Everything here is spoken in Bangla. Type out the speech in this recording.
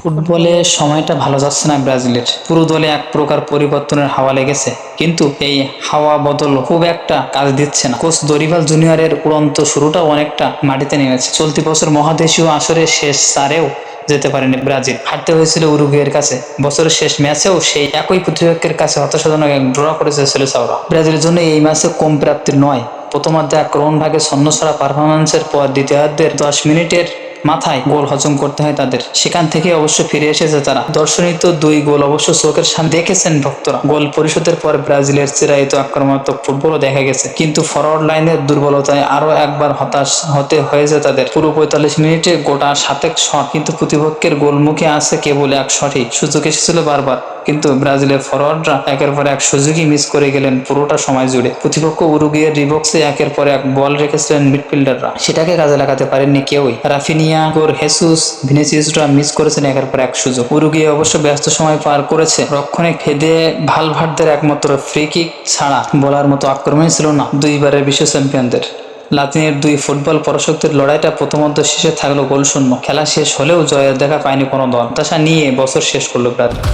ফুটবলে সময়টা ভালো যাচ্ছে না ব্রাজিলের। পুরো দলে এক প্রকার পরিবর্তনের হাওয়া লেগেছে, কিন্তু এই হাওয়া বদল খুব একটা কাজ দিচ্ছে না। কোচ দরিভাল জুনিয়রের উড়ন্ত শুরুটাও অনেকটা মাটিতে নেমেছে। চলতি বছর মহাদেশীয় আসরের শেষ চারেও যেতে পারেনি ব্রাজিল, হারতে হয়েছিল উরুগুয়ের কাছে। বছরের শেষ ম্যাচেও সেই একই প্রতিপক্ষের কাছে হতাশাজনক এক ড্র করেছে সেলেসাওরা। ব্রাজিলের জন্য এই ম্যাচে কম প্রাপ্তির নয়। প্রথমার্ধে আক্রমণভাগে ছন্নছাড়া পারফরম্যান্সের পর দ্বিতীয়ার্ধের 10 মিনিটের মাথায় গোল হজম করতে হয় তাদের। সেখান থেকে অবশ্য ফিরে এসেছে তারা। দর্শনীয় দুই গোল অবশ্য চোখের সামনে দেখেছেন ভক্তরা। গোল পরিশোধের পর ব্রাজিলের চিরায়ত আক্রমণাত্মক ফুটবলও দেখা গেছে, কিন্তু ফরওয়ার্ড লাইনের দুর্বলতায় আরো একবার হতাশ হতে হয়েছে তাদের। পুরো 45 মিনিটে গোটা 7 শট, কিন্তু প্রতিপক্ষের গোলমুখে আছে কেবল এক শটই। সুযোগ এসেছিল বারবার, কিন্তু ব্রাজিলের ফরওয়ার্ডরা একের পর এক সুযোগই মিস করে গেলেন পুরোটা সময় জুড়ে। প্রতিপক্ষ উরুগুয়ের রিবক্সে একের পর এক বল রেখেছিলেন মিডফিল্ডাররা, সেটাকে কাজে লাগাতে পারেননি কেউই। রাফিনিয়া, হেসুস, ভিনিসিয়াসরা মিস করেছেন একের পর এক সুযোগ। উরুগুয়ে অবশ্য ব্যস্ত সময় পার করেছে। রক্ষণে ফেদে ভালভার্দের একমাত্র ফ্রি কিক ছাড়া বলার মতো আক্রমণই ছিল না দুইবারের বিশ্ব চ্যাম্পিয়নদের। লাতিনের দুই ফুটবল পরাশক্তির লড়াইটা প্রথমার্ধ শেষে থাকলো গোলশূন্য। খেলা শেষ হলেও জয়ের দেখা পায়নি কোনো দল। হতাশা নিয়ে বছর শেষ করলো ব্রাজিল।